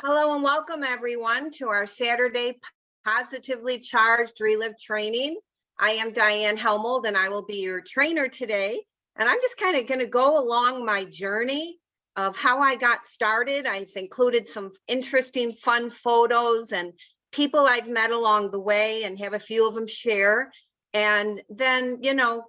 Hello and welcome everyone to our Saturday Positively Charged Relive training. I am Diane Helmold and I will be your trainer today. And I'm just kind of going to go along my journey of how I got started. I've included some interesting, fun photos and people I've met along the way and have a few of them share. And then,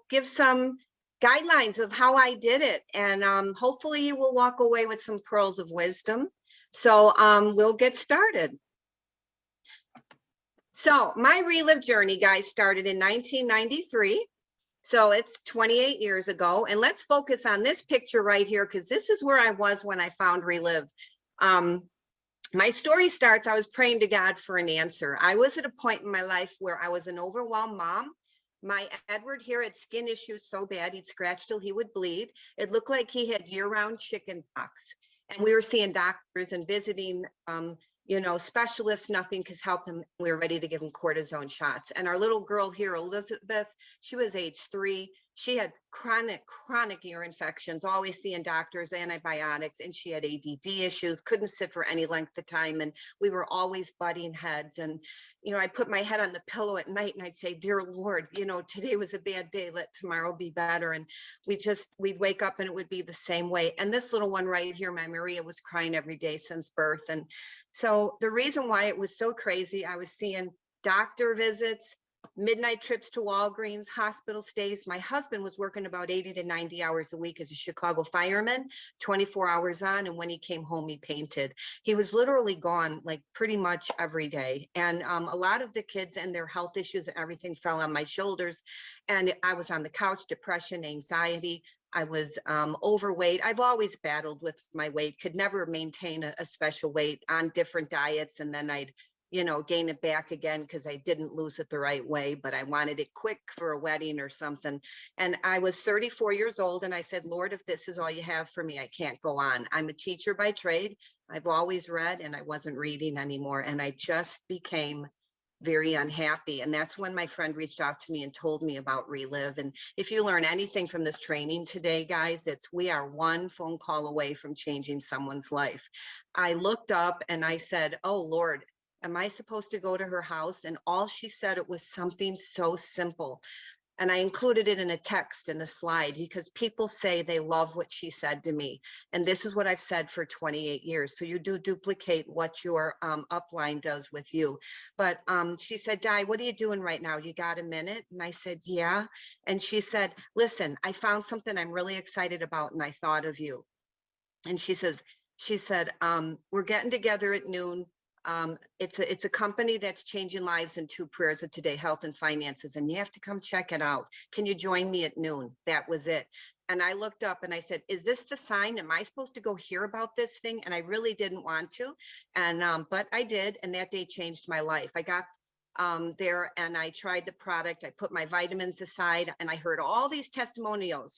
give some guidelines of how I did it. And hopefully you will walk away with some pearls of wisdom. So we'll get started. So my Relive journey, guys, started in 1993. So it's 28 years ago. And let's focus on this picture right here, because this is where I was when I found Relive. My story starts, I was praying to God for an answer. I was at a point in my life where I was an overwhelmed mom. My Edward here had skin issues so bad, he'd scratch till he would bleed. It looked like he had year-round chicken pox. And we were seeing doctors and visiting, specialists, nothing could help him. We were ready to give him cortisone shots. And our little girl here, Elizabeth, she was age 3. She had chronic ear infections, always seeing doctors, antibiotics, and she had ADD issues, couldn't sit for any length of time. And we were always butting heads. And, I put my head on the pillow at night and I'd say, dear Lord, today was a bad day, let tomorrow be better. And we'd wake up and it would be the same way. And this little one right here, my Maria, was crying every day since birth. And so the reason why it was so crazy, I was seeing doctor visits, midnight trips to Walgreens, hospital stays. My husband was working about 80 to 90 hours a week as a Chicago fireman, 24 hours on. And when he came home, he painted. He was literally gone like pretty much every day. And a lot of the kids and their health issues and everything fell on my shoulders. And I was on the couch, depression, anxiety. I was overweight. I've always battled with my weight, could never maintain a special weight on different diets. And then I'd gain it back again because I didn't lose it the right way, but I wanted it quick for a wedding or something. And I was 34 years old and I said, Lord, if this is all you have for me, I can't go on. I'm a teacher by trade. I've always read and I wasn't reading anymore. And I just became very unhappy. And that's when my friend reached out to me and told me about Relive. And if you learn anything from this training today, guys, we are one phone call away from changing someone's life. I looked up and I said, oh Lord, am I supposed to go to her house? And all she said, it was something so simple. And I included it in a text in a slide because people say they love what she said to me. And this is what I've said for 28 years. So you do duplicate what your upline does with you. But she said, Di, what are you doing right now? You got a minute? And I said, yeah. And she said, listen, I found something I'm really excited about and I thought of you. And she said, we're getting together at noon. It's a company that's changing lives in 2 prayers of today, health and finances, and you have to come check it out. Can you join me at noon? That was it. And I looked up and I said, is this the sign? Am I supposed to go hear about this thing? And I really didn't want to. And, but I did. And that day changed my life. I got there and I tried the product. I put my vitamins aside and I heard all these testimonials,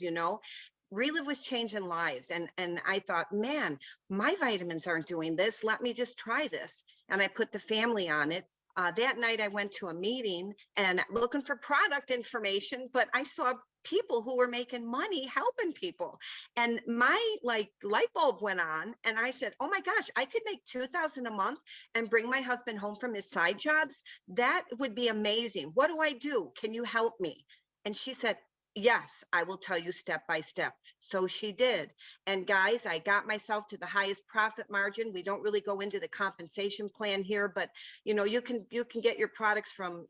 Relive was changing lives. And I thought, man, my vitamins aren't doing this. Let me just try this. And I put the family on it. That night I went to a meeting and looking for product information, but I saw people who were making money helping people. And my light bulb went on and I said, oh my gosh, I could make $2,000 a month and bring my husband home from his side jobs. That would be amazing. What do I do? Can you help me? And she said, yes, I will tell you step by step. So she did. And guys, I got myself to the highest profit margin. We don't really go into the compensation plan here, but you can get your products from,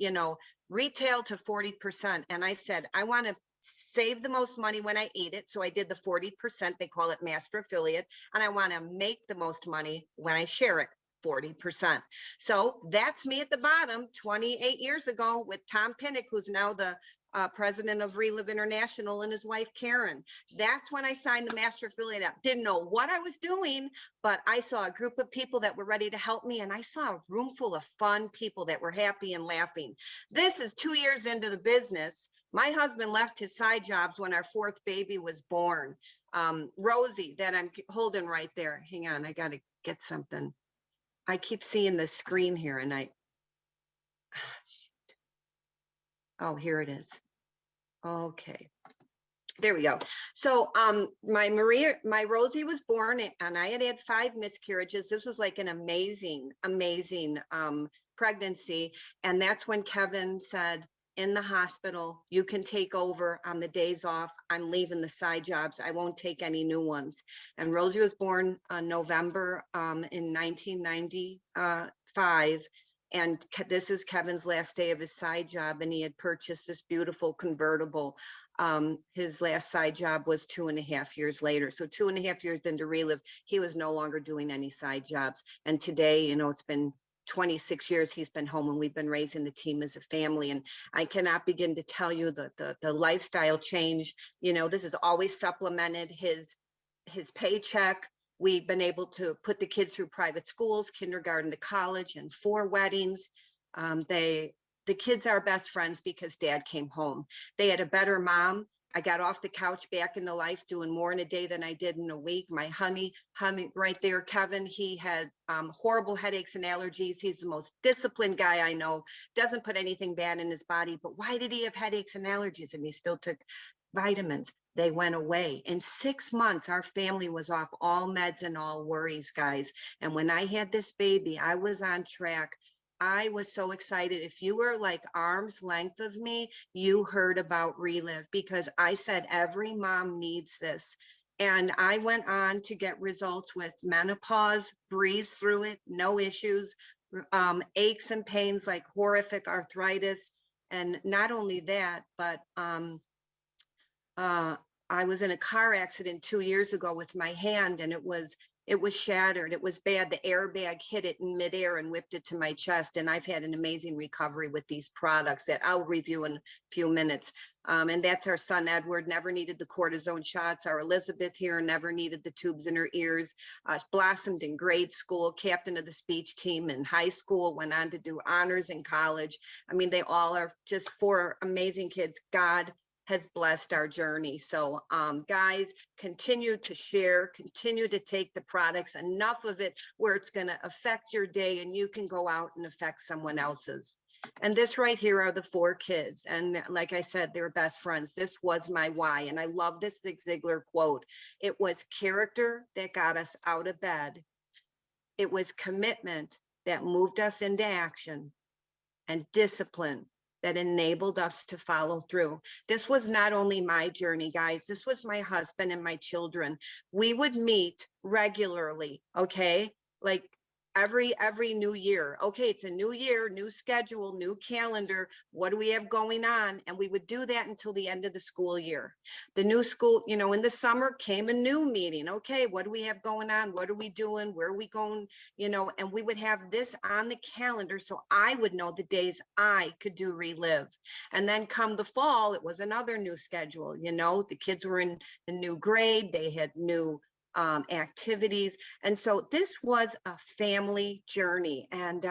retail to 40%. And I said, I want to save the most money when I eat it. So I did the 40%. They call it master affiliate. And I want to make the most money when I share it. 40%. So that's me at the bottom 28 years ago with Tom Pinnock, who's now the president of Relive International, and his wife, Karen. That's when I signed the master affiliate app. Didn't know what I was doing, but I saw a group of people that were ready to help me. And I saw a room full of fun people that were happy and laughing. This is 2 years into the business. My husband left his side jobs when our 4th baby was born. Rosie, that I'm holding right there. Hang on, I got to get something. I keep seeing the screen here and oh, here it is. Okay. There we go. So my Rosie was born and I had 5 miscarriages. This was like an amazing pregnancy. And that's when Kevin said in the hospital, you can take over on the days off. I'm leaving the side jobs. I won't take any new ones. And Rosie was born November in 1995. And this is Kevin's last day of his side job, and he had purchased this beautiful convertible. His last side job was 2.5 years later. So 2.5 years into Relive, he was no longer doing any side jobs. And today, you know, it's been 26 years he's been home, and we've been raising the team as a family. And I cannot begin to tell you the lifestyle change. You know, this has always supplemented his paycheck. We've been able to put the kids through private schools, kindergarten to college, and 4 weddings. The kids are best friends because Dad came home. They had a better mom. I got off the couch back into life, doing more in a day than I did in a week. My honey right there, Kevin, he had horrible headaches and allergies. He's the most disciplined guy I know, doesn't put anything bad in his body, but why did he have headaches and allergies? And he still took vitamins. They went away. In 6 months, our family was off all meds and all worries, guys. And when I had this baby, I was on track. I was so excited. If you were like arm's length of me, you heard about Relive, because I said every mom needs this. And I went on to get results with menopause, breeze through it, no issues, aches and pains like horrific arthritis. And not only that, but I was in a car accident 2 years ago with my hand, and it was shattered. It was bad. The airbag hit it in midair and whipped it to my chest. And I've had an amazing recovery with these products that I'll review in a few minutes. And that's our son, Edward, never needed the cortisone shots. Our Elizabeth here never needed the tubes in her ears. Blossomed in grade school, captain of the speech team in high school, went on to do honors in college. I mean, they all are just 4 amazing kids. God has blessed our journey. So guys, continue to share, continue to take the products, enough of it where it's going to affect your day and you can go out and affect someone else's. And this right here are the 4 kids. And like I said, they're best friends. This was my why. And I love this Zig Ziglar quote. It was character that got us out of bed. It was commitment that moved us into action, and discipline that enabled us to follow through. This was not only my journey, guys, this was my husband and my children. We would meet regularly, okay? Like every new year. Okay, it's a new year, new schedule, new calendar. What do we have going on? And we would do that until the end of the school year. The new school, you know, in the summer came a new meeting. Okay, what do we have going on? What are we doing? Where are we going? You know, and we would have this on the calendar so I would know the days I could do Relive. And then come the fall, it was another new schedule. You know, the kids were in the new grade. They had new activities. And so this was a family journey. And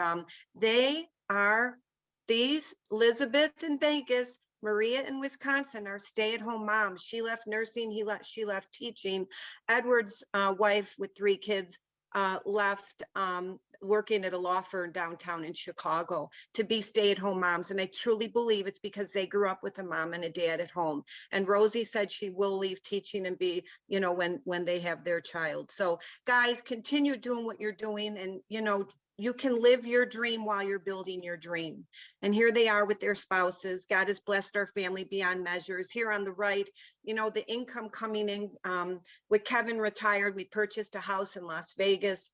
these Elizabeth in Vegas, Maria in Wisconsin are stay-at-home moms. She left nursing, she left teaching. Edward's wife with 3 kids left working at a law firm downtown in Chicago to be stay-at-home moms. And I truly believe it's because they grew up with a mom and a dad at home. And Rosie said she will leave teaching and be, you know, when they have their child. So guys, continue doing what you're doing, and, you know, you can live your dream while you're building your dream. And here they are with their spouses. God has blessed our family beyond measures. Here on the right, you know, the income coming in. With Kevin retired, we purchased a house in Las Vegas.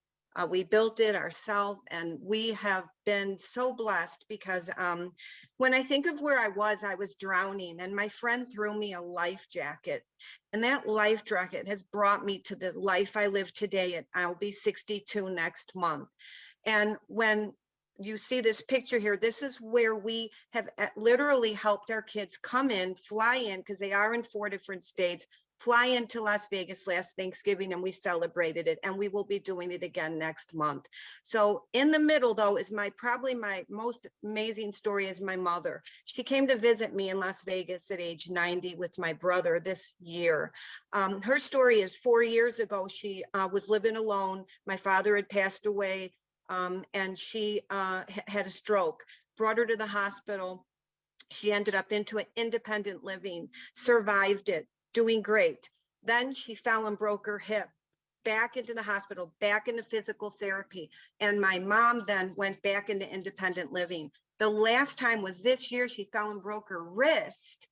We built it ourselves, and we have been so blessed because when I think of where I was drowning, and my friend threw me a life jacket, and that life jacket has brought me to the life I live today. And I'll be 62 next month. And when you see this picture here, this is where we have literally helped our kids come in, fly in, because they are in 4 different states, fly into Las Vegas last Thanksgiving, and we celebrated it, and we will be doing it again next month. So in the middle, though, is probably my most amazing story is my mother. She came to visit me in Las Vegas at age 90 with my brother this year. Her story is 4 years ago, she was living alone. My father had passed away, and she had a stroke, brought her to the hospital. She ended up into an independent living, survived it, doing great. Then she fell and broke her hip, back into the hospital, back into physical therapy. And my mom then went back into independent living. The last time was this year. She fell and broke her wrist.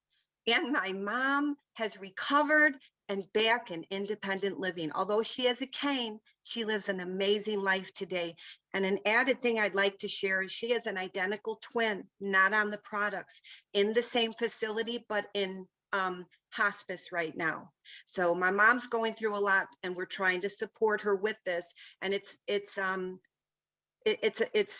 And my mom has recovered and back in independent living. Although she has a cane, she lives an amazing life today. And an added thing I'd like to share is she has an identical twin, not on the products, in the same facility, but in hospice right now. So my mom's going through a lot, and we're trying to support her with this. And it's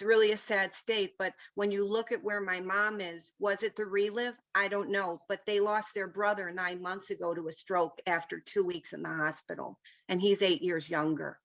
really a sad state, but when you look at where my mom is, was it the relive? I don't know, but they lost their brother 9 months ago to a stroke after 2 weeks in the hospital, and he's 8 years younger.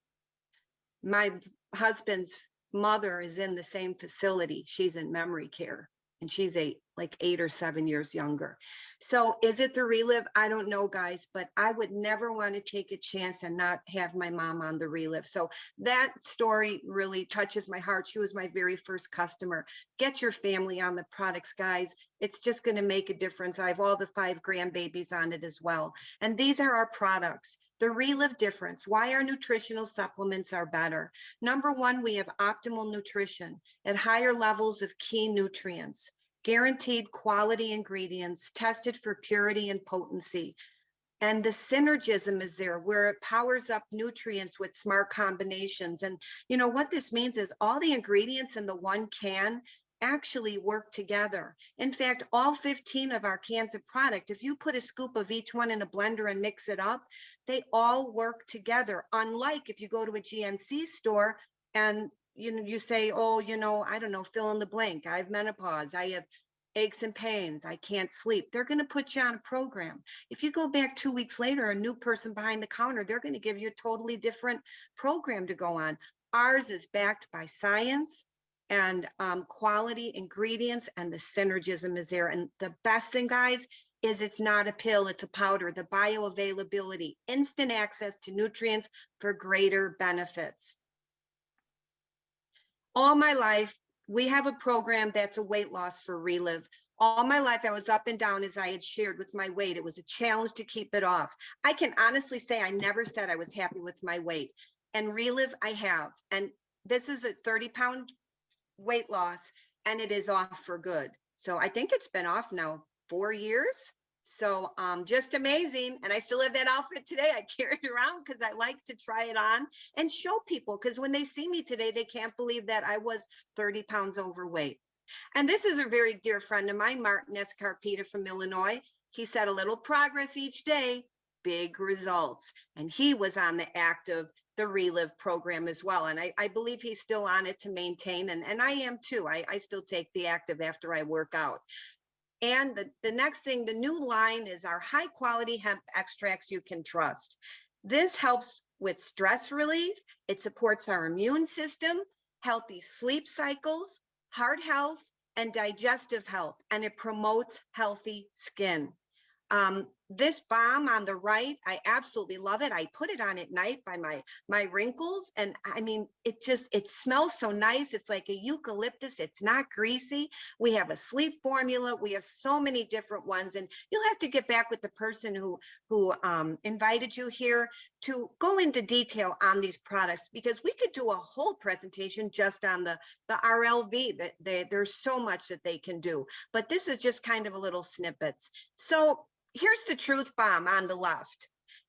My husband's mother is in the same facility. She's in memory care, and she's like 8 or 7 years younger. So is it the relive? I don't know, guys, but I would never want to take a chance and not have my mom on the relive. So that story really touches my heart. She was my very first customer. Get your family on the products, guys. It's just going to make a difference. I have all the 5 grandbabies on it as well. And these are our products. The relive difference, why our nutritional supplements are better. Number one, we have optimal nutrition at higher levels of key nutrients, guaranteed quality ingredients, tested for purity and potency. And the synergism is there, where it powers up nutrients with smart combinations. And you know what this means is all the ingredients in the one can actually work together. In fact, all 15 of our cans of product, if you put a scoop of each one in a blender and mix it up, they all work together. Unlike if you go to a GNC store and you say, oh, I don't know, fill in the blank. I have menopause. I have aches and pains. I can't sleep. They're going to put you on a program. If you go back 2 weeks later, a new person behind the counter, they're going to give you a totally different program to go on. Ours is backed by science and quality ingredients, and the synergism is there. And the best thing, guys, is it's not a pill, it's a powder. The bioavailability, instant access to nutrients for greater benefits. All my life, we have a program that's a weight loss for Relive. All my life, I was up and down, as I had shared, with my weight. It was a challenge to keep it off. I can honestly say I never said I was happy with my weight. And Relive, I have. And this is a 30-pound weight loss, and it is off for good. So I think it's been off now 4 years. So just amazing. And I still have that outfit today. I carry it around because I like to try it on and show people, because when they see me today, they can't believe that I was 30 pounds overweight. And this is a very dear friend of mine, Martin Scarpeda from Illinois. He said, a little progress each day, big results. And he was on the active the Relive program as well. And I believe he's still on it to maintain. And I am too. I still take the active after I work out. And the next thing, the new line is our high quality hemp extracts you can trust. This helps with stress relief. It supports our immune system, healthy sleep cycles, heart health, and digestive health. And it promotes healthy skin. This balm on the right, I absolutely love it. I put it on at night by my wrinkles. And I mean, it smells so nice. It's like a eucalyptus. It's not greasy. We have a sleep formula. We have so many different ones. And you'll have to get back with the person who invited you here to go into detail on these products, because we could do a whole presentation just on the RLV. There's so much that they can do. But this is just kind of a little snippets. So here's the truth bomb on the left.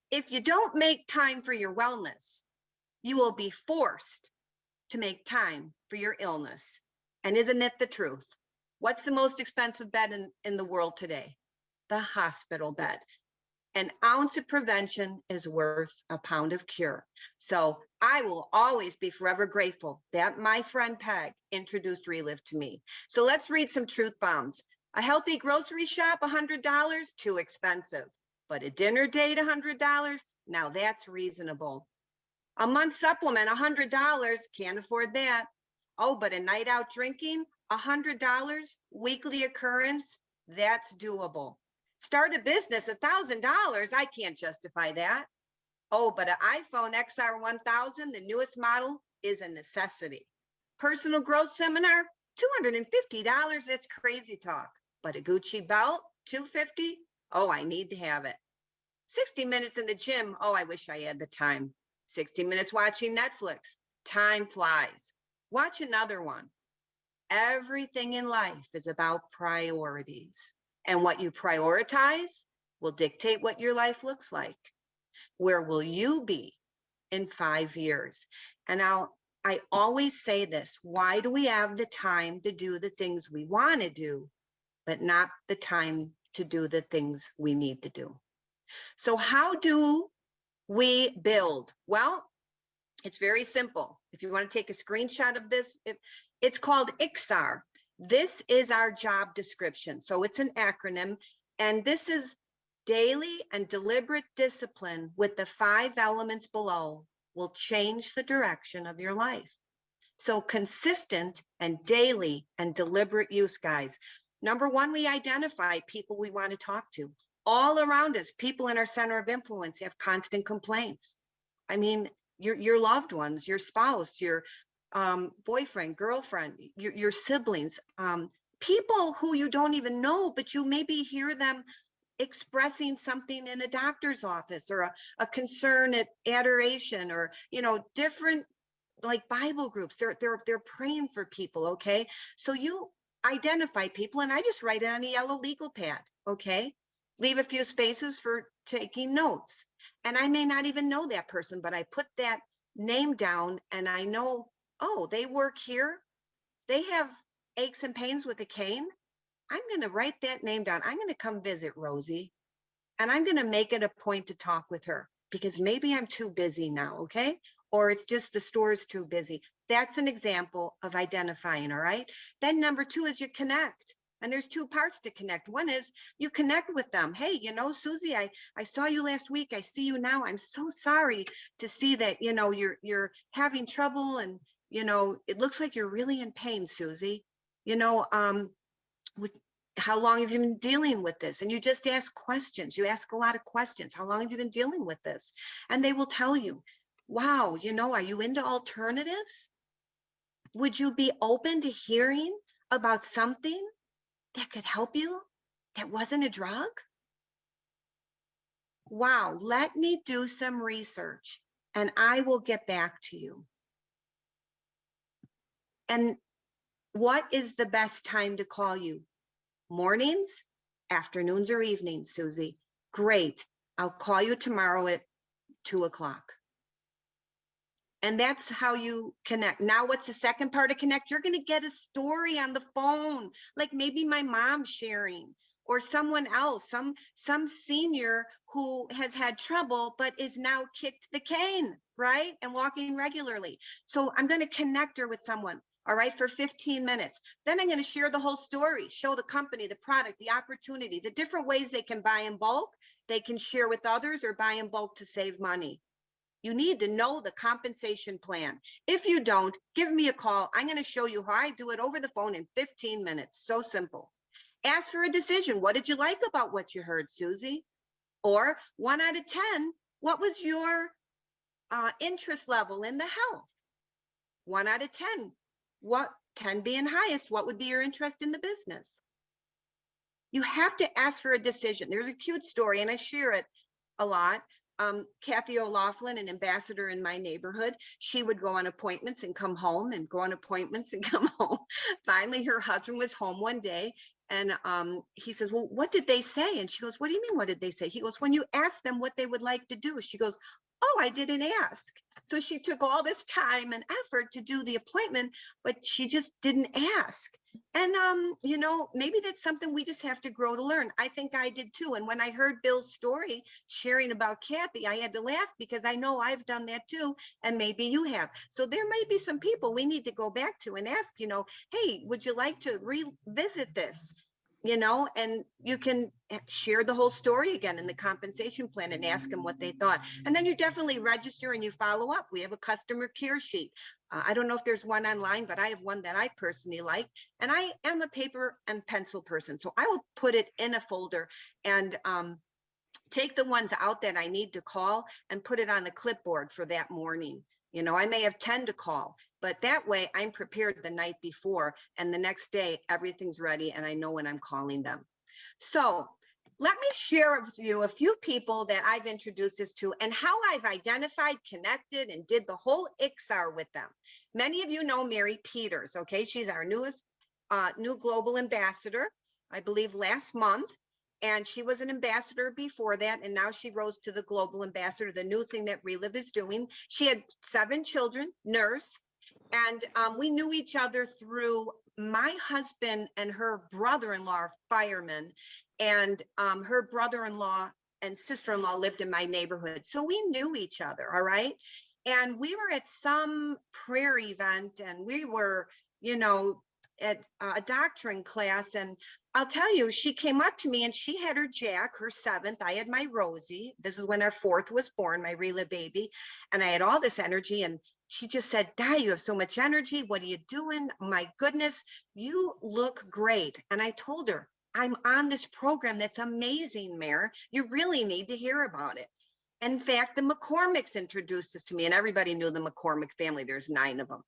If you don't make time for your wellness, you will be forced to make time for your illness. And isn't it the truth? What's the most expensive bed in the world today? The hospital bed. An ounce of prevention is worth a pound of cure. So I will always be forever grateful that my friend Peg introduced Relive to me. So let's read some truth bombs. A healthy grocery shop, $100, too expensive. But a dinner date, $100, now that's reasonable. A month supplement, $100, can't afford that. Oh, but a night out drinking, $100, weekly occurrence, that's doable. Start a business, $1,000, I can't justify that. Oh, but an iPhone XR 1000, the newest model, is a necessity. Personal growth seminar, $250, that's crazy talk. But a Gucci belt, $250, oh, I need to have it. 60 minutes in the gym. Oh, I wish I had the time. 60 minutes watching Netflix. Time flies. Watch another one. Everything in life is about priorities. And what you prioritize will dictate what your life looks like. Where will you be in 5 years? And I always say this, why do we have the time to do the things we want to do, but not the time to do the things we need to do? So how do we build? Well, it's very simple. If you want to take a screenshot of this, it's called ICSAR. This is our job description. So it's an acronym, and this is daily and deliberate discipline with the 5 elements below will change the direction of your life. So consistent and daily and deliberate use, guys. Number 1, we identify people we want to talk to. All around us, people in our center of influence have constant complaints. I mean, your loved ones, your spouse, your boyfriend, girlfriend, your siblings, people who you don't even know, but you maybe hear them expressing something in a doctor's office, or a concern at adoration, or, you know, different like Bible groups. They're praying for people. Okay. So you identify people, and I just write it on a yellow legal pad. Okay. Leave a few spaces for taking notes. And I may not even know that person, but I put that name down, and I know, oh, they work here. They have aches and pains with a cane. I'm going to write that name down. I'm going to come visit Rosie, and I'm going to make it a point to talk with her, because maybe I'm too busy now. Okay. Or it's just the store's too busy. That's an example of identifying. All right. Then number 2 is you connect. And there's 2 parts to connect. One is you connect with them. Hey, you know, Susie, I saw you last week. I see you now. I'm so sorry to see that, you know, you're having trouble, and, you know, it looks like you're really in pain, Susie. You know, how long have you been dealing with this? And you just ask questions. You ask a lot of questions. How long have you been dealing with this? And they will tell you, wow, you know, are you into alternatives? Would you be open to hearing about something that could help you that wasn't a drug? Wow, let me do some research and I will get back to you. And what is the best time to call you? Mornings, afternoons, or evenings, Susie? Great. I'll call you tomorrow at 2 o'clock. And that's how you connect. Now, what's the second part of connect? You're going to get a story on the phone, like maybe my mom sharing, or someone else, some senior who has had trouble but is now kicked the cane, right? And walking regularly. So I'm going to connect her with someone, all right, for 15 minutes. Then I'm going to share the whole story, show the company, the product, the opportunity, the different ways they can buy in bulk, they can share with others, or buy in bulk to save money. You need to know the compensation plan. If you don't, give me a call. I'm going to show you how I do it over the phone in 15 minutes. So simple. Ask for a decision. What did you like about what you heard, Susie? Or 1 out of 10, what was your interest level in the health? 1 out of 10. What, 10 being highest, what would be your interest in the business? You have to ask for a decision. There's a cute story, and I share it a lot. Kathy O'Laughlin, an ambassador in my neighborhood, she would go on appointments and come home, and go on appointments and come home. Finally, her husband was home one day, and he says, well, what did they say? And she goes, what do you mean, what did they say? He goes, when you ask them what they would like to do. She goes, oh, I didn't ask. So she took all this time and effort to do the appointment, but she just didn't ask. And, you know, maybe that's something we just have to grow to learn. I think I did too. And when I heard Bill's story sharing about Kathy, I had to laugh, because I know I've done that too. And maybe you have. So there might be some people we need to go back to and ask, you know, hey, would you like to revisit this? You know, and you can share the whole story again in the compensation plan and ask them what they thought. And then you definitely register and you follow up. We have a customer care sheet. I don't know if there's one online, but I have one that I personally like. And I am a paper and pencil person. So I will put it in a folder and take the ones out that I need to call and put it on the clipboard for that morning. You know, I may have 10 to call, but that way I'm prepared the night before, and the next day everything's ready and I know when I'm calling them. So let me share with you a few people that I've introduced this to and how I've identified, connected, and did the whole IXAR with them. Many of you know Mary Peters, okay? She's our newest, new global ambassador, I believe last month. And she was an ambassador before that, and now she rose to the global ambassador, the new thing that Relive is doing. She had 7 children, nurse, and we knew each other through my husband and her brother-in-law are firemen, and her brother-in-law and sister-in-law lived in my neighborhood. So we knew each other, all right? And we were at some prayer event, and we were, you know, at a doctrine class, and I'll tell you, she came up to me and she had her Jack, her 7th. I had my Rosie. This is when our 4th was born, my Relive baby. And I had all this energy, and she just said, Di, you have so much energy. What are you doing? My goodness, you look great. And I told her, I'm on this program that's amazing, Mare. You really need to hear about it. And in fact, the McCormicks introduced us to me, and everybody knew the McCormick family. There's 9 of them.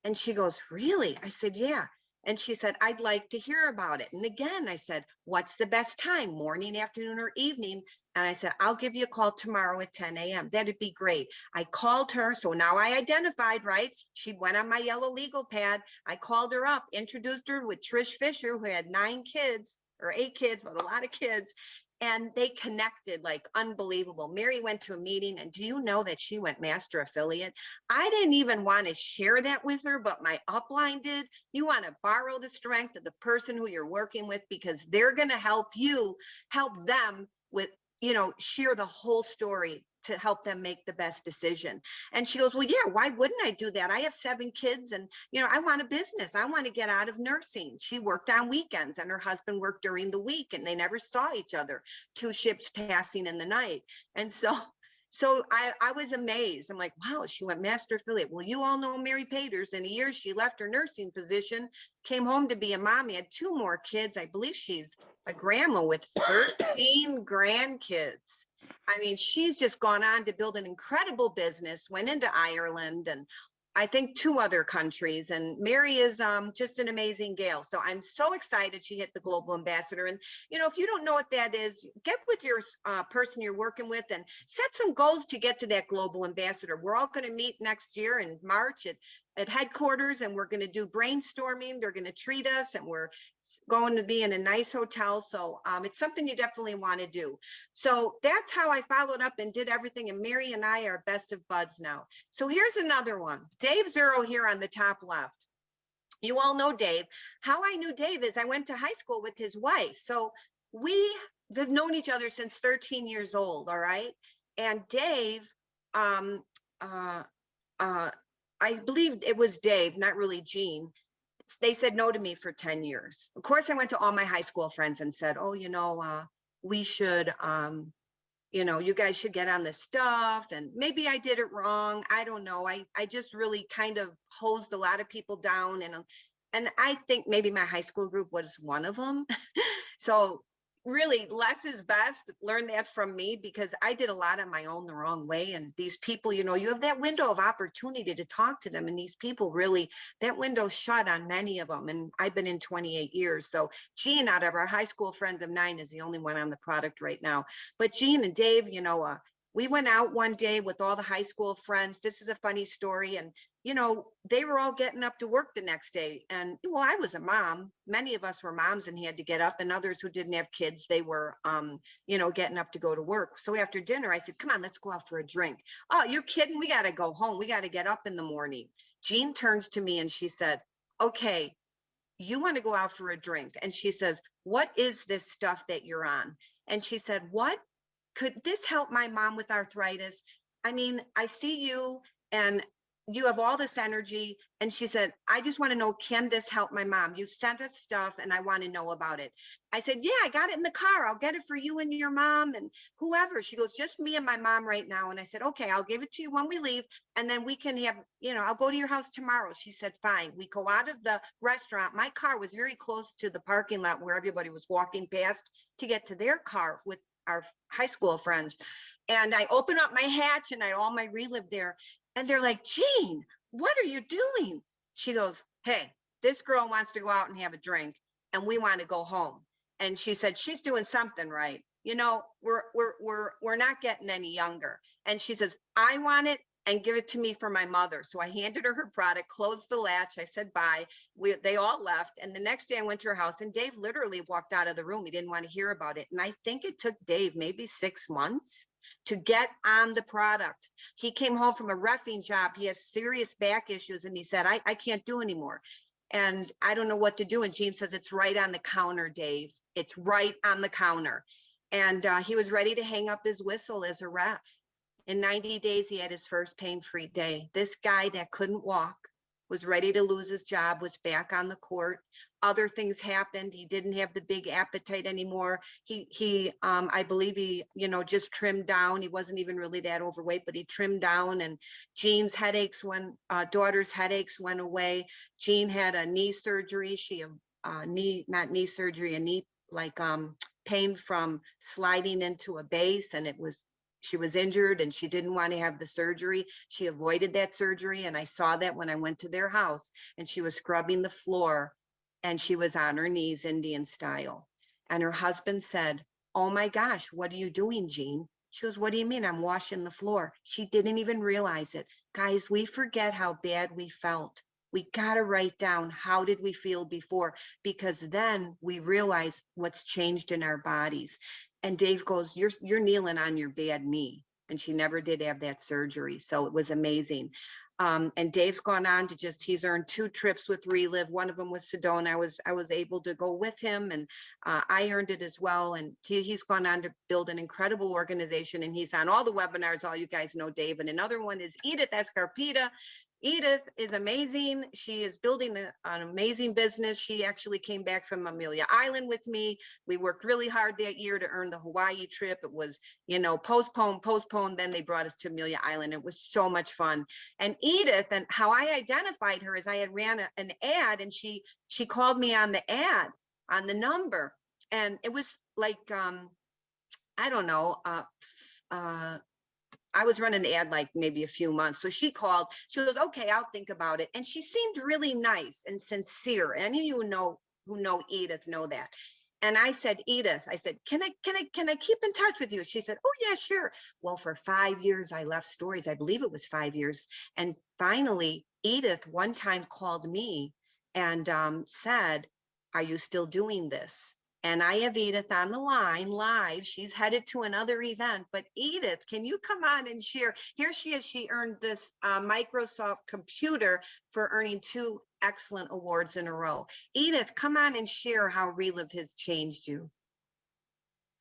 And she goes, really? I said, yeah. And she said, I'd like to hear about it. And again, I said, what's the best time, morning, afternoon, or evening? And I said, I'll give you a call tomorrow at 10 a.m. That'd be great. I called her. So now I identified, right? She went on my yellow legal pad. I called her up, introduced her with Trish Fisher, who had 9 kids or 8 kids, but a lot of kids. And they connected like unbelievable. Mary went to a meeting, and do you know that she went master affiliate? I didn't even want to share that with her, but my upline did. You want to borrow the strength of the person who you're working with, because they're going to help you help them with, you know, share the whole story to help them make the best decision. And she goes, well, yeah, why wouldn't I do that? I have 7 kids, and, you know, I want a business. I want to get out of nursing. She worked on weekends, and her husband worked during the week, and they never saw each other, 2 ships passing in the night. And so I was amazed. I'm like, wow, she went master affiliate. Well, you all know Mary Peters. In a year, she left her nursing position, came home to be a mommy, had 2 more kids. I believe she's a grandma with 13 grandkids. I mean, she's just gone on to build an incredible business, went into Ireland and I think 2 other countries. And Mary is just an amazing gal. So I'm so excited she hit the global ambassador. And, you know, if you don't know what that is, get with your person you're working with and set some goals to get to that global ambassador. We're all going to meet next year in March at headquarters, and we're going to do brainstorming. They're going to treat us, and we're going to be in a nice hotel. So it's something you definitely want to do. So that's how I followed up and did everything. And Mary and I are best of buds now. So here's another one. Dave Zero here on the top left. You all know Dave. How I knew Dave is I went to high school with his wife. So we've known each other since 13 years old. All right. And Dave, I believe it was Dave, not really Jean. They said no to me for 10 years. Of course, I went to all my high school friends and said, oh, you know, we should, you know, you guys should get on this stuff. And maybe I did it wrong. I don't know. I just really kind of hosed a lot of people down. And I think maybe my high school group was one of them. So really, less is best. Learn that from me, because I did a lot on my own the wrong way. And these people, you know, you have that window of opportunity to talk to them. And these people really, that window's shut on many of them. And I've been in 28 years. So Jean, out of our high school friends of 9, is the only one on the product right now. But Jean and Dave, you know, we went out one day with all the high school friends. This is a funny story. And, you know, they were all getting up to work the next day. And, well, I was a mom. Many of us were moms and had to get up, and others who didn't have kids, they were, you know, getting up to go to work. So after dinner, I said, come on, let's go out for a drink. Oh, you're kidding? We got to go home. We got to get up in the morning. Jean turns to me and she said, okay, you want to go out for a drink? And she says, what is this stuff that you're on? And she said, what? Could this help my mom with arthritis? I mean, I see you and you have all this energy. And she said, I just want to know, can this help my mom? You sent us stuff and I want to know about it. I said, yeah, I got it in the car. I'll get it for you and your mom and whoever. She goes, just me and my mom right now. And I said, okay, I'll give it to you when we leave. And then we can have, you know, I'll go to your house tomorrow. She said, fine. We go out of the restaurant. My car was very close to the parking lot where everybody was walking past to get to their car with our high school friends. And I open up my hatch and I all my Relive there. And they're like, Jean, what are you doing? She goes, hey, this girl wants to go out and have a drink and we want to go home. And she said, she's doing something right. we're not getting any younger. And she says, I want it, and give it to me for my mother. So I handed her her product, closed the latch. I said, bye. They all left. And the next day I went to her house, and Dave literally walked out of the room. He didn't want to hear about it. And I think it took Dave maybe 6 months to get on the product. He came home from a reffing job. He has serious back issues. And he said, I can't do anymore. And I don't know what to do. And Jean says, it's right on the counter, Dave. It's right on the counter. And he was ready to hang up his whistle as a ref. In 90 days, he had his first pain-free day. This guy that couldn't walk, was ready to lose his job, was back on the court. Other things happened. He didn't have the big appetite anymore. I believe he, just trimmed down. He wasn't even really that overweight, but he trimmed down. And Jean's daughter's headaches went away. Jean had a knee surgery. Pain from sliding into a base, and she was injured and she didn't want to have the surgery. She avoided that surgery. And I saw that when I went to their house, and she was scrubbing the floor, and she was on her knees, Indian style. And her husband said, oh my gosh, what are you doing, Jean? She goes, what do you mean? I'm washing the floor. She didn't even realize it. Guys, we forget how bad we felt. We got to write down, how did we feel before? Because then we realize what's changed in our bodies. And Dave goes, you're kneeling on your bad knee. And she never did have that surgery. So it was amazing. And Dave's gone on to he's earned 2 trips with Relive. One of them was Sedona. I was able to go with him, and I earned it as well. And he's gone on to build an incredible organization, and he's on all the webinars. All you guys know Dave. And another one is Edith Scarpeda. Edith is amazing. She is building an amazing business. She actually came back from Amelia Island with me. We worked really hard that year to earn the Hawaii trip. It was, postponed. Then they brought us to Amelia Island. It was so much fun. And Edith, and how I identified her is I had ran an ad, and she called me on the ad, on the number. And it was like, I don't know, I was running an ad like maybe a few months. So she called, she goes, okay, I'll think about it. And she seemed really nice and sincere. Any of you who know Edith know that. And I said, Edith, can I keep in touch with you? She said, oh yeah, sure. Well, for 5 years, I left stories. I believe it was 5 years. And finally, Edith one time called me and said, are you still doing this? And I have Edith on the line live. She's headed to another event. But Edith, can you come on and share? Here she is. She earned this Microsoft computer for earning 2 excellent awards in a row. Edith, come on and share how Relive has changed you.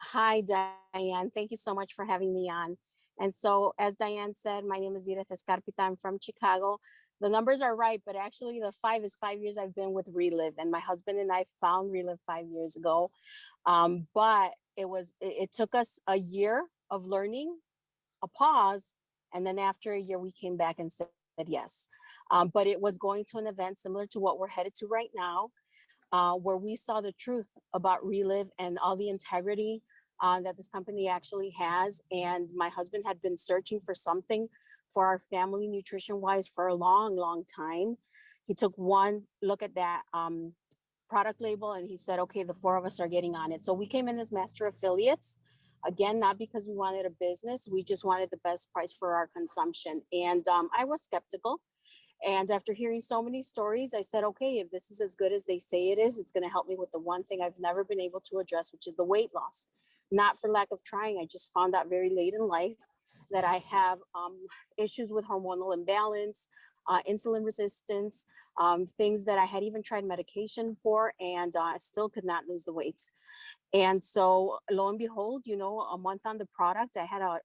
Hi, Diane. Thank you so much for having me on. And so, as Diane said, my name is Edith Scarpeda. I'm from Chicago. The numbers are right, but actually the 5 is 5 years I've been with Relive, and my husband and I found Relive 5 years ago. But it took us a year of learning, a pause, and then after a year we came back and said yes. But it was going to an event similar to what we're headed to right now, where we saw the truth about Relive and all the integrity that this company actually has. And my husband had been searching for something for our family nutrition wise for a long time. He took one look at that product label and he said, okay, the 4 of us are getting on it. So we came in as master affiliates. Again, not because we wanted a business, we just wanted the best price for our consumption. And I was skeptical. And after hearing so many stories, I said, okay, if this is as good as they say it is, it's going to help me with the one thing I've never been able to address, which is the weight loss. Not for lack of trying. I just found out very late in life that I have issues with hormonal imbalance, insulin resistance, things that I had even tried medication for, and I still could not lose the weight. And so lo and behold, a month on the product, I had a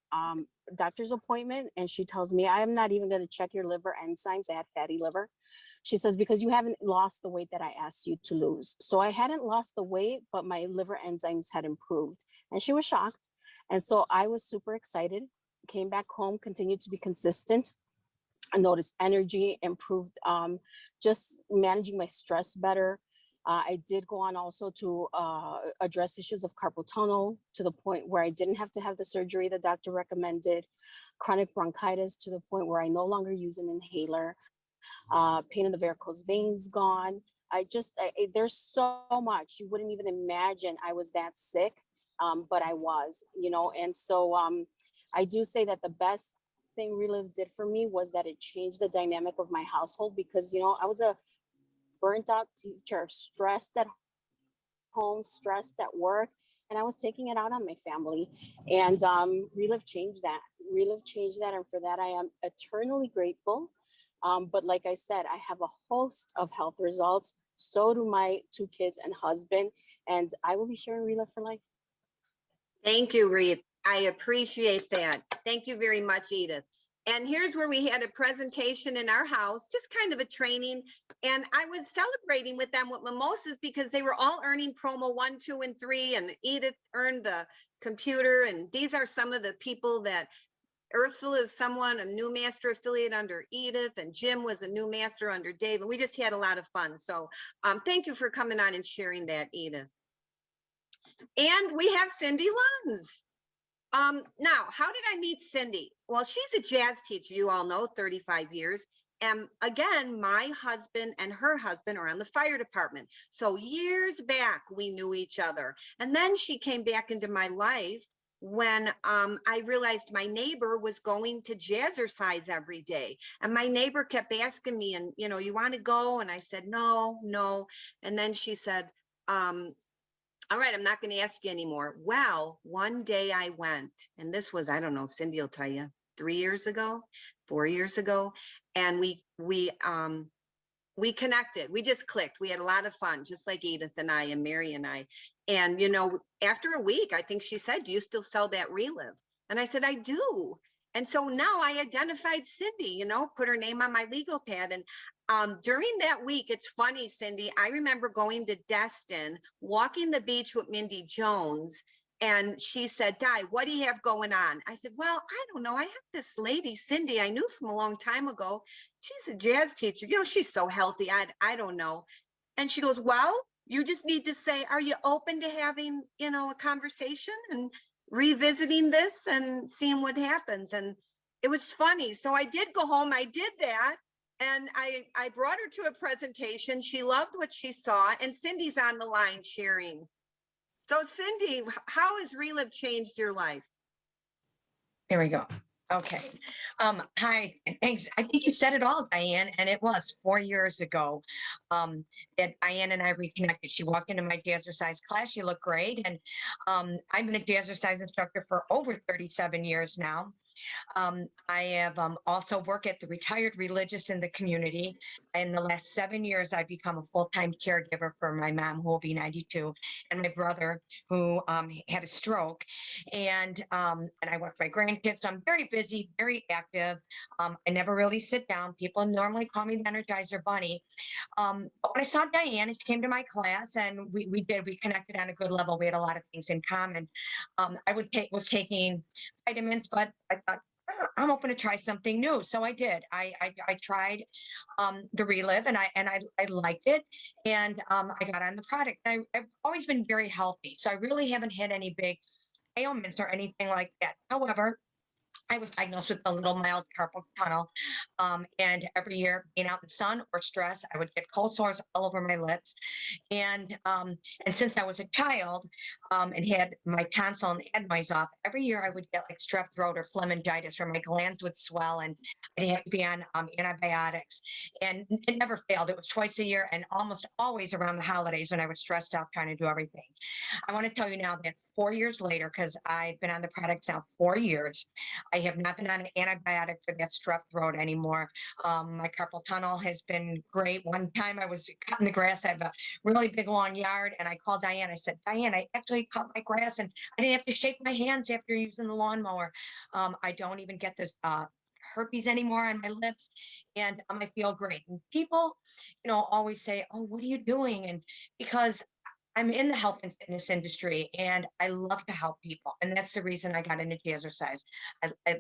doctor's appointment, and she tells me, I am not even going to check your liver enzymes. I had fatty liver. She says, because you haven't lost the weight that I asked you to lose. So I hadn't lost the weight, but my liver enzymes had improved. And she was shocked. And so I was super excited, came back home, continued to be consistent. I noticed energy improved, just managing my stress better. I did go on also to address issues of carpal tunnel to the point where I didn't have to have the surgery the doctor recommended, chronic bronchitis to the point where I no longer use an inhaler, pain in the varicose veins gone. There's so much. You wouldn't even imagine I was that sick but I was, and so I do say that the best thing Relive did for me was that it changed the dynamic of my household, because I was a burnt out teacher, stressed at home, stressed at work, and I was taking it out on my family. And Relive changed that. Relive changed that, and for that I am eternally grateful. But like I said, I have a host of health results. So do my 2 kids and husband, and I will be sharing Relive for life. Thank you, Reed. I appreciate that. Thank you very much, Edith. And here's where we had a presentation in our house, just kind of a training. And I was celebrating with them with mimosas because they were all earning promo 1, 2, and 3. And Edith earned the computer. And these are some of the people that Ursula is a new master affiliate under Edith, and Jim was a new master under Dave. And we just had a lot of fun. So thank you for coming on and sharing that, Edith. And we have Cindy Lonz. Now, how did I meet Cindy? Well, she's a jazz teacher, you all know, 35 years. And again, my husband and her husband are on the fire department. So years back, we knew each other. And then she came back into my life when I realized my neighbor was going to jazzercise every day. And my neighbor kept asking me, and you want to go? And I said, no. And then she said, all right, I'm not going to ask you anymore. Well, one day I went, and this was, I don't know, Cindy will tell you, 3 years ago, 4 years ago. And we connected. We just clicked. We had a lot of fun, just like Edith and I and Mary and I. And, after a week, I think she said, do you still sell that Relive? And I said, I do. And so now I identified Cindy, put her name on my legal pad. And during that week, it's funny, Cindy, I remember going to Destin, walking the beach with Mindy Jones, and she said, Di, what do you have going on? I said, well, I don't know. I have this lady, Cindy, I knew from a long time ago. She's a jazz teacher. She's so healthy. I don't know. And she goes, well, you just need to say, are you open to having, a conversation and revisiting this and seeing what happens? And it was funny. So I did go home. I did that. And I brought her to a presentation. She loved what she saw. And Cindy's on the line sharing. So Cindy, how has Relive changed your life? There we go. Okay. Hi, thanks. I think you said it all, Diane, and it was 4 years ago that Diane and I reconnected. She walked into my jazzercise class. She looked great. And I've been a jazzercise instructor for over 37 years now. I have also worked at the retired religious in the community. In the last 7 years, I've become a full-time caregiver for my mom, who will be 92, and my brother, who had a stroke. And I work with my grandkids. So I'm very busy, very active. I never really sit down. People normally call me the Energizer Bunny. But when I saw Diane, and she came to my class, and we connected on a good level. We had a lot of things in common. I was taking vitamins, but I thought, I'm open to try something new. So I did. I tried the Relive, and I liked it, and I got on the product. I've always been very healthy, so I really haven't had any big ailments or anything like that. However, I was diagnosed with a little mild carpal tunnel. And every year, being out in the sun or stress, I would get cold sores all over my lips. And since I was a child and had my tonsil and adenoids off, every year I would get like strep throat or phlemongitis, where my glands would swell, and I'd have to be on antibiotics. And it never failed. It was twice a year, and almost always around the holidays when I was stressed out trying to do everything. I want to tell you now that 4 years later, because I've been on the products now 4 years, I have not been on an antibiotic for that strep throat anymore. My carpal tunnel has been great. One time I was cutting the grass. I have a really big, long yard, and I called Diane. I said, Diane, I actually cut my grass, and I didn't have to shake my hands after using the lawnmower. I don't even get this herpes anymore on my lips, and I feel great. And people, always say, oh, what are you doing? And because I'm in the health and fitness industry, and I love to help people. And that's the reason I got into jazzercise.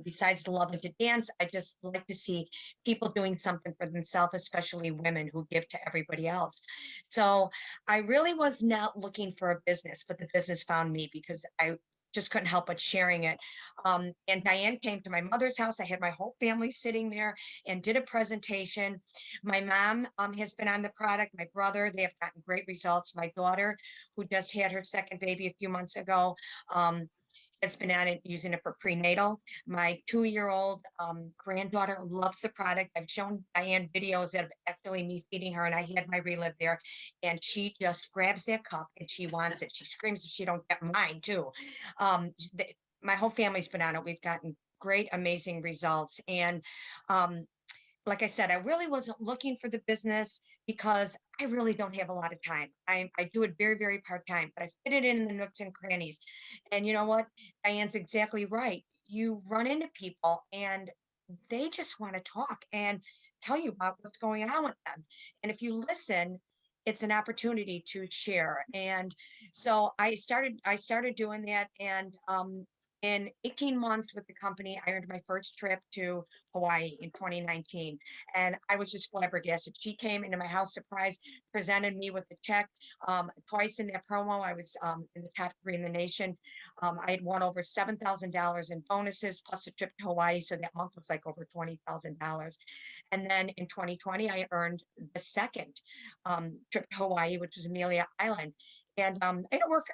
Besides loving to dance, I just like to see people doing something for themselves, especially women who give to everybody else. So I really was not looking for a business, but the business found me, because just couldn't help but sharing it. And Diane came to my mother's house. I had my whole family sitting there and did a presentation. My mom has been on the product. My brother, they have gotten great results. My daughter, who just had her second baby a few months ago, has been on it, using it for prenatal. My 2-year-old granddaughter loves the product. I've shown Diane videos of actually me feeding her, and I had my Relive there, and she just grabs that cup and she wants it. She screams if she don't get mine too. My whole family's been on it. We've gotten great, amazing results. And like I said, I really wasn't looking for the business because I really don't have a lot of time. I do it very, very part-time, but I fit it in the nooks and crannies. And you know what? Diane's exactly right. You run into people and they just want to talk and tell you about what's going on with them. And if you listen, it's an opportunity to share. And so I started doing that. And in 18 months with the company, I earned my first trip to Hawaii in 2019. And I was just flabbergasted. She came into my house, surprise, presented me with a check. Twice in that promo, I was in the top 3 in the nation. I had won over $7,000 in bonuses, plus a trip to Hawaii. So that month was like over $20,000. And then in 2020, I earned the second trip to Hawaii, which was Amelia Island. And I had to work,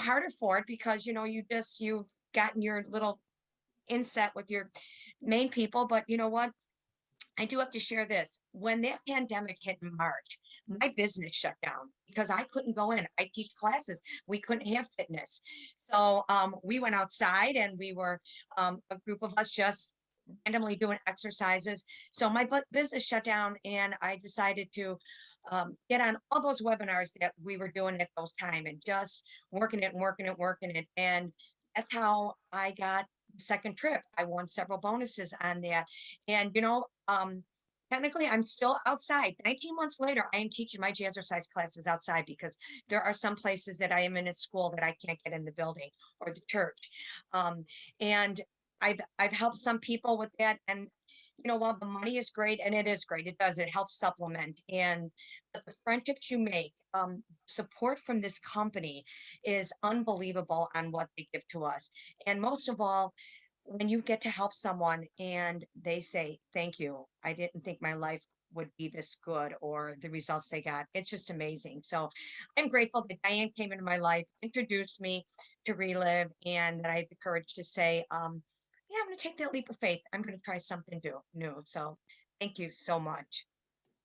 harder for it because, you've gotten your little inset with your main people. But you know what? I do have to share this. When that pandemic hit in March, my business shut down because I couldn't go in. I teach classes. We couldn't have fitness. So we went outside and we were a group of us just randomly doing exercises. So my business shut down and I decided to get on all those webinars that we were doing at those time and just working it. And that's how I got the second trip. I won several bonuses on that. And, technically I'm still outside. 19 months later, I am teaching my jazzercise classes outside because there are some places that I am in a school that I can't get in the building or the church. And I've helped some people with that. And, while the money is great, and it is great, it helps supplement. But the friendships you make, support from this company is unbelievable on what they give to us. And most of all, when you get to help someone and they say, thank you, I didn't think my life would be this good, or the results they got, it's just amazing. So I'm grateful that Diane came into my life, introduced me to Relive, and that I had the courage to say, yeah, I'm going to take that leap of faith. I'm going to try something new. So thank you so much.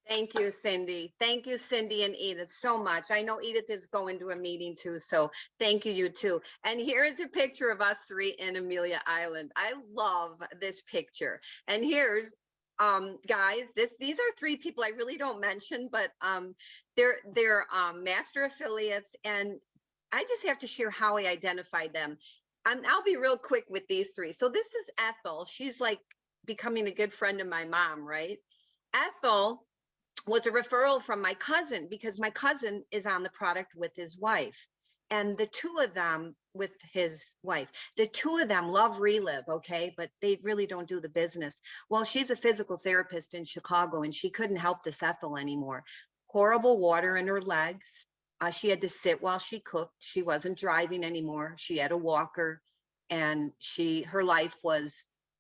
Thank you, Cindy. Thank you, Cindy and Edith, so much. I know Edith is going to a meeting too, so thank you, you too. And here is a picture of us 3 in Amelia Island. I love this picture. And here's, guys, these are 3 people I really don't mention, but they're master affiliates, and I just have to share how I identified them. I'll be real quick with these 3. So this is Ethel. She's like becoming a good friend of my mom, right? Ethel was a referral from my cousin because my cousin is on the product with his wife. And the 2 of them with his wife, the 2 of them love Relive, okay? But they really don't do the business. Well, she's a physical therapist in Chicago and she couldn't help this Ethel anymore. Horrible water in her legs. She had to sit while she cooked. She wasn't driving anymore. She had a walker and her life was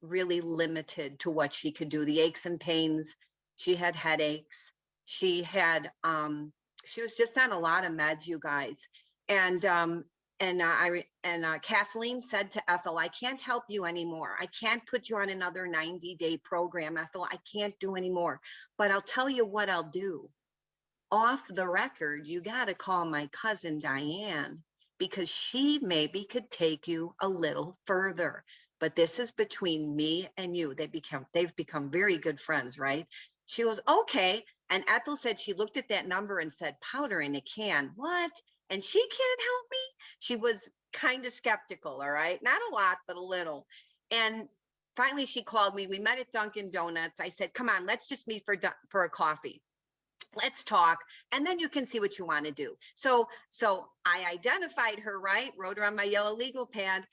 really limited to what she could do. The aches and pains. She had headaches. She had, she was just on a lot of meds, you guys. And Kathleen said to Ethel, I can't help you anymore. I can't put you on another 90-day program, Ethel. I can't do anymore, but I'll tell you what I'll do. Off the record, you got to call my cousin Diane because she maybe could take you a little further. But this is between me and you. They've become very good friends, right? She goes, okay. And Ethel said she looked at that number and said, powder in a can. What? And she can't help me? She was kind of skeptical, all right? Not a lot, but a little. And finally, she called me. We met at Dunkin' Donuts. I said, come on, let's just meet for a coffee. Let's talk, and then you can see what you want to do. So I identified her, right? Wrote her on my yellow legal pad.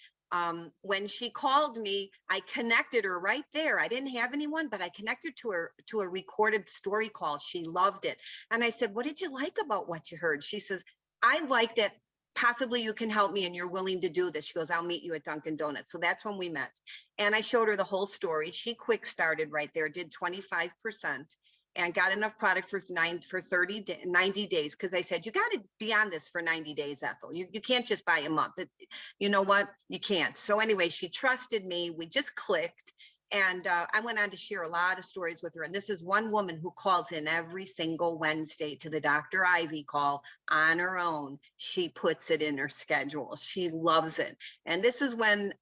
When she called me, I connected her right there. I didn't have anyone, but I connected to her to a recorded story call. She loved it. And I said, what did you like about what you heard? She says, I like that possibly you can help me and you're willing to do this. She goes, I'll meet you at Dunkin' Donuts. So that's when we met. And I showed her the whole story. She quick started right there, did 25% and got enough product for 90 days. Cause I said, you got to be on this for 90 days, Ethel. You can't just buy a month. You know what? You can't. So anyway, she trusted me. We just clicked. And I went on to share a lot of stories with her. And this is one woman who calls in every single Wednesday to the Dr. Ivy call on her own. She puts it in her schedule. She loves it. And this is when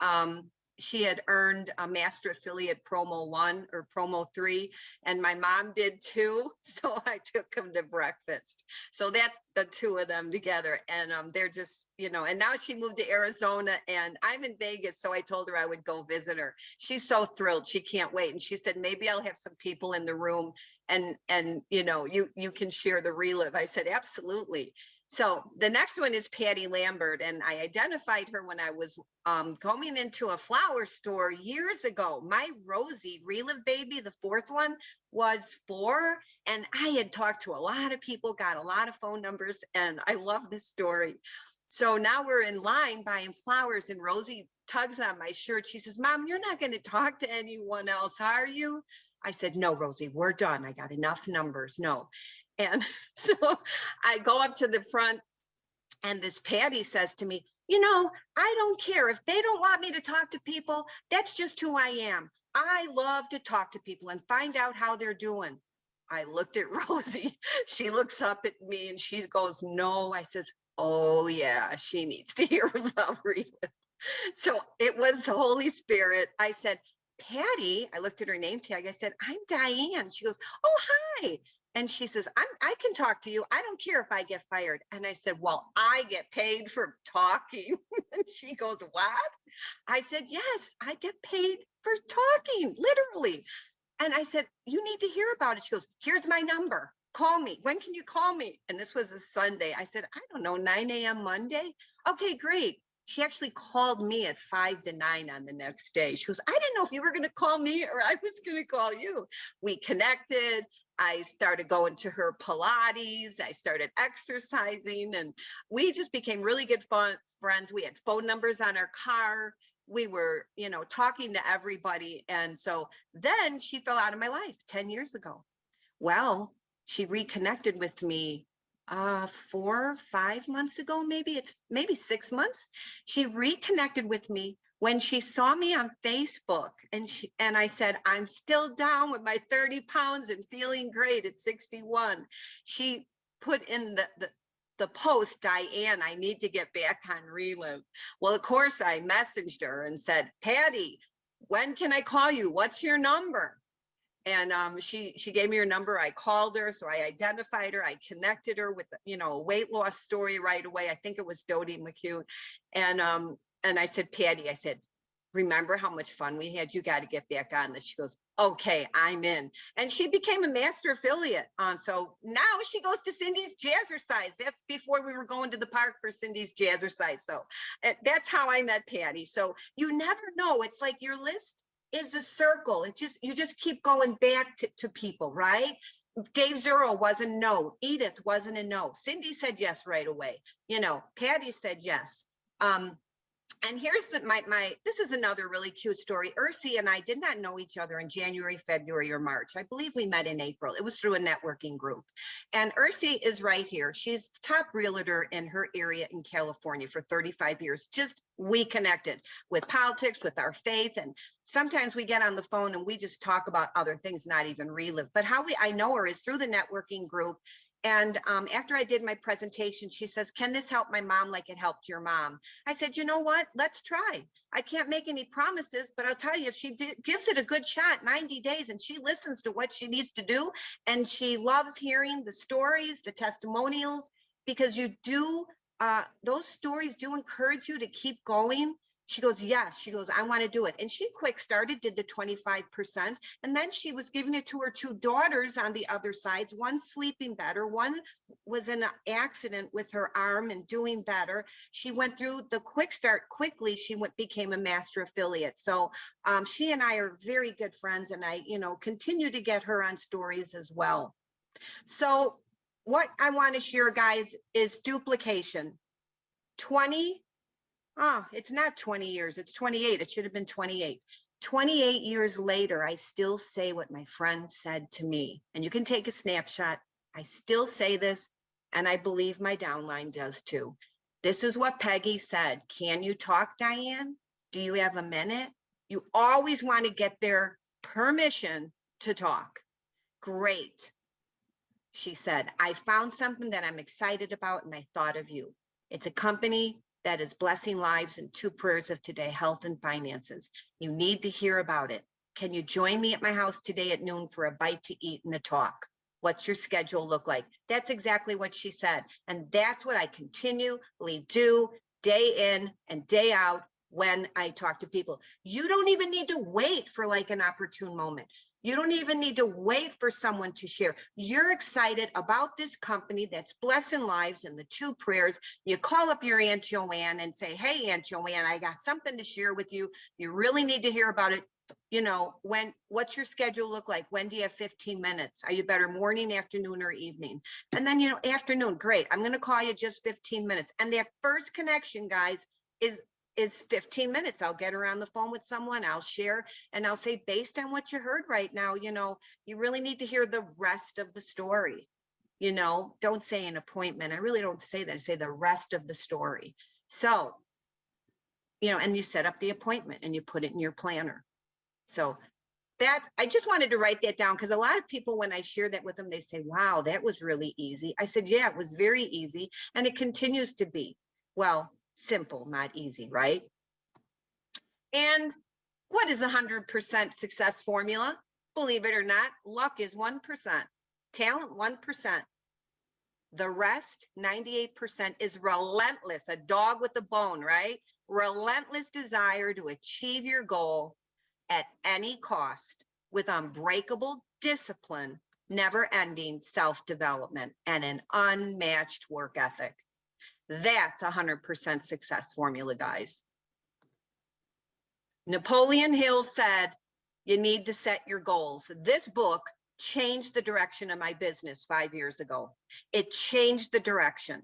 she had earned a master affiliate promo 1 or promo 3, and my mom did too. So I took them to breakfast. So that's the two of them together. And they're just, you know, and now she moved to Arizona and I'm in Vegas. So I told her I would go visit her. She's so thrilled. She can't wait. And she said, maybe I'll have some people in the room and you know, you can share the relive. I said, absolutely. So the next one is Patty Lambert, and I identified her when I was going into a flower store years ago. My Rosie Relive baby, the 4th one, was 4, and I had talked to a lot of people, got a lot of phone numbers, and I love this story. So now we're in line buying flowers, and Rosie tugs on my shirt. She says, Mom, you're not going to talk to anyone else, are you? I said, no, Rosie, we're done. I got enough numbers. No. And so I go up to the front and this Patty says to me, you know, I don't care if they don't want me to talk to people. That's just who I am. I love to talk to people and find out how they're doing. I looked at Rosie. She looks up at me and she goes, no. I says, oh yeah, she needs to hear about Relive. So it was the Holy Spirit. I said, Patty, I looked at her name tag. I said, I'm Diane. She goes, oh, hi. And she says, I can talk to you. I don't care if I get fired. And I said, well, I get paid for talking. And she goes, what? I said, yes, I get paid for talking, literally. And I said, you need to hear about it. She goes, here's my number. Call me. When can you call me? And this was a Sunday. I said, I don't know, 9 a.m. Monday. Okay, great. She actually called me at 5 to 9 on the next day. She goes, I didn't know if you were going to call me or I was going to call you. We connected. I started going to her Pilates. I started exercising and we just became really good friends. We had phone numbers on our car. We were, you know, talking to everybody. And so then she fell out of my life 10 years ago. Well, she reconnected with me 4 or 5 months ago, maybe 6 months. She reconnected with me when she saw me on Facebook, and I said, I'm still down with my 30 pounds and feeling great at 61. She put in the post, Diane, I need to get back on Relive. Well, of course, I messaged her and said, Patty, when can I call you? What's your number? And she gave me her number. I called her, so I identified her. I connected her with, you know, a weight loss story right away. I think it was Dodie McHugh. And I said, Patty, I said, remember how much fun we had? You got to get back on this. She goes, okay, I'm in. And she became a master affiliate. So now she goes to Cindy's Jazzercise. That's before we were going to the park for Cindy's Jazzercise. So that's how I met Patty. So you never know. It's like your list is a circle. You just keep going back to people, right? Dave Zero was a no. Edith wasn't a no. Cindy said yes right away. You know, Patty said yes. And here's this is another really cute story. Ursi and I did not know each other in January, February, or March. I believe we met in April. It was through a networking group. And Ursi is right here. She's the top realtor in her area in California for 35 years. We connected with politics, with our faith. And sometimes we get on the phone and we just talk about other things, not even Relive. But how I know her is through the networking group. And after I did my presentation, she says, can this help my mom like it helped your mom? I said, you know what? Let's try. I can't make any promises, but I'll tell you, if she gives it a good shot, 90 days, and she listens to what she needs to do, and she loves hearing the stories, the testimonials, because you do, those stories do encourage you to keep going. She goes, yes. She goes, I want to do it. And she quick started, did the 25%. And then she was giving it to her 2 daughters on the other sides, one sleeping better. One was in an accident with her arm and doing better. She went through the quick start quickly. She became a master affiliate. So she and I are very good friends, and I, you know, continue to get her on stories as well. So what I want to share, guys, is duplication. it's not 20 years, it's 28. It should have been 28. 28 years later, I still say what my friend said to me. And you can take a snapshot. I still say this, and I believe my downline does too. This is what Peggy said. Can you talk, Diane? Do you have a minute? You always want to get their permission to talk. Great. She said, I found something that I'm excited about, and I thought of you. It's a company that is blessing lives in 2 prayers of today, health and finances. You need to hear about it. Can you join me at my house today at noon for a bite to eat and a talk? What's your schedule look like? That's exactly what she said. And that's what I continually do day in and day out when I talk to people. You don't even need to wait for like an opportune moment. You don't even need to wait for someone to share. You're excited about this company that's blessing lives in the 2 prayers. You call up your Aunt Joanne and say, hey, Aunt Joanne, I got something to share with you. You really need to hear about it. You know, what's your schedule look like? When do you have 15 minutes? Are you better morning, afternoon, or evening? And then, you know, afternoon, great. I'm going to call you just 15 minutes. And that first connection, guys, is 15 minutes. I'll get her on the phone with someone, I'll share, and I'll say, based on what you heard right now, you know, you really need to hear the rest of the story. You know, don't say an appointment. I really don't say that. I say the rest of the story. So, you know, and you set up the appointment and you put it in your planner. So that, I just wanted to write that down because a lot of people, when I share that with them, they say, wow, that was really easy. I said, yeah, it was very easy. And it continues to be. Well, simple, not easy, right? And what is 100% success formula? Believe it or not, luck is 1%, talent 1%. The rest, 98%, is relentless, a dog with a bone, right? Relentless desire to achieve your goal at any cost with unbreakable discipline, never-ending self-development, and an unmatched work ethic. That's 100% success formula, guys. Napoleon Hill said, you need to set your goals. This book changed the direction of my business 5 years ago. It changed the direction.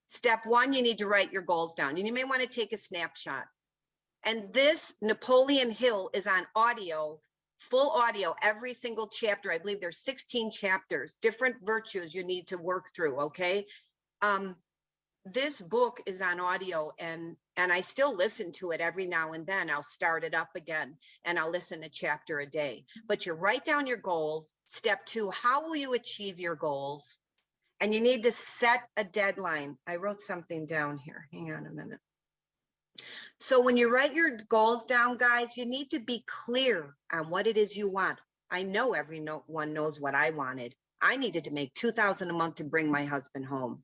Step 1, you need to write your goals down. You may want to take a snapshot. And this Napoleon Hill is on audio, full audio, every single chapter. I believe there's 16 chapters, different virtues you need to work through, okay? This book is on audio, and I still listen to it every now and then. I'll start it up again and I'll listen a chapter a day. But you write down your goals. Step 2, how will you achieve your goals? And you need to set a deadline. I wrote something down here. Hang on a minute. So when you write your goals down, guys, you need to be clear on what it is you want. I know everyone knows what I wanted. I needed to make $2,000 a month to bring my husband home.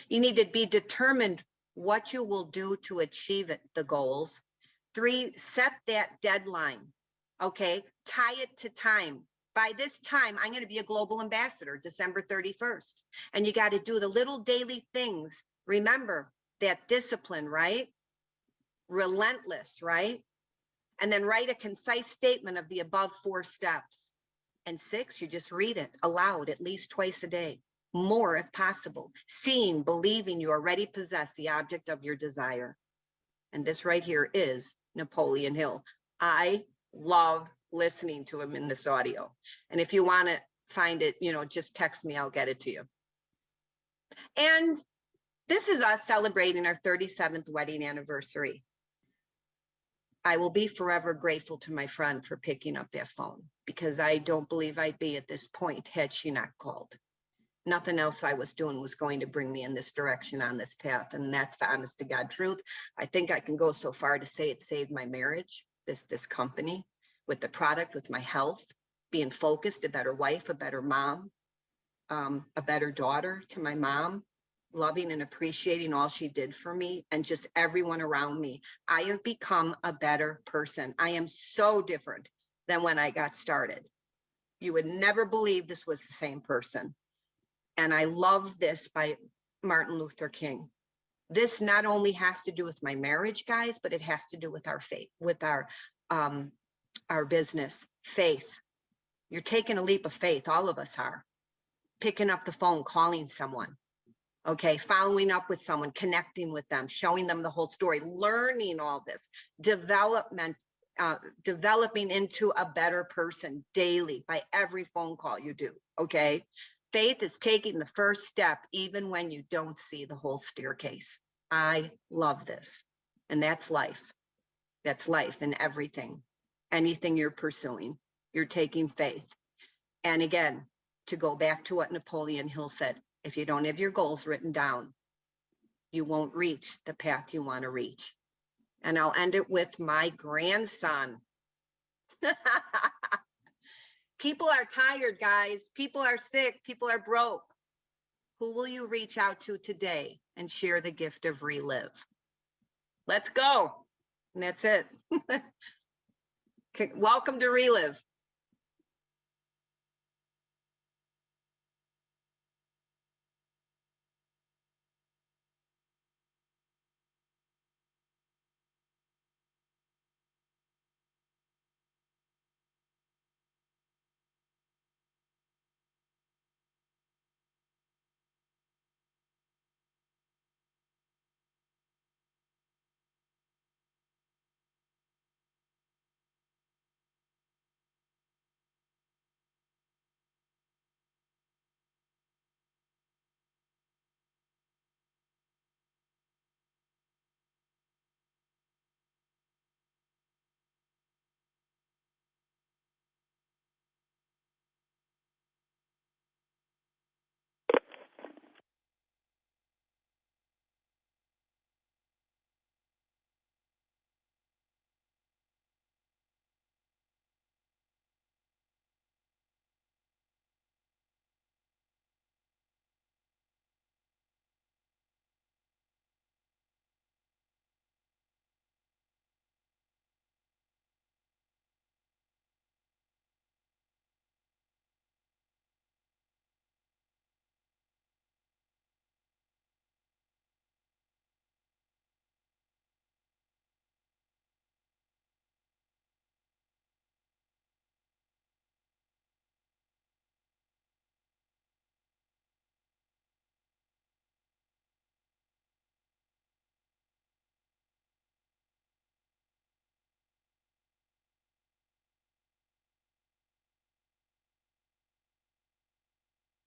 You need to be determined what you will do to achieve it, the goals. 3, set that deadline. Okay, tie it to time. By this time, I'm going to be a global ambassador, December 31st. And you got to do the little daily things. Remember that discipline, right? Relentless, right? And then write a concise statement of the above 4 steps. And 6, you just read it aloud at least twice a day. More if possible. Seeing, believing you already possess the object of your desire. And this right here is Napoleon Hill. I love listening to him in this audio. And if you want to find it, you know, just text me, I'll get it to you. And this is us celebrating our 37th wedding anniversary. I will be forever grateful to my friend for picking up that phone, because I don't believe I'd be at this point had she not called. Nothing else I was doing was going to bring me in this direction on this path. And that's the honest to God truth. I think I can go so far to say it saved my marriage, this company, with the product, with my health, being focused, a better wife, a better mom, a better daughter to my mom, loving and appreciating all she did for me and just everyone around me. I have become a better person. I am so different than when I got started. You would never believe this was the same person. And I love this by Martin Luther King. This not only has to do with my marriage, guys, but it has to do with our faith, with our business, faith. You're taking a leap of faith. All of us are. Picking up the phone, calling someone. Okay, following up with someone, connecting with them, showing them the whole story, learning all this, development, developing into a better person daily by every phone call you do. Okay, faith is taking the first step even when you don't see the whole staircase. I love this, and that's life. That's life in everything. Anything you're pursuing, you're taking faith. And again, to go back to what Napoleon Hill said, if you don't have your goals written down, you won't reach the path you want to reach. And I'll end it with my grandson. People are tired, guys. People are sick. People are broke. Who will you reach out to today and share the gift of Relive? Let's go. And that's it. Welcome to Relive.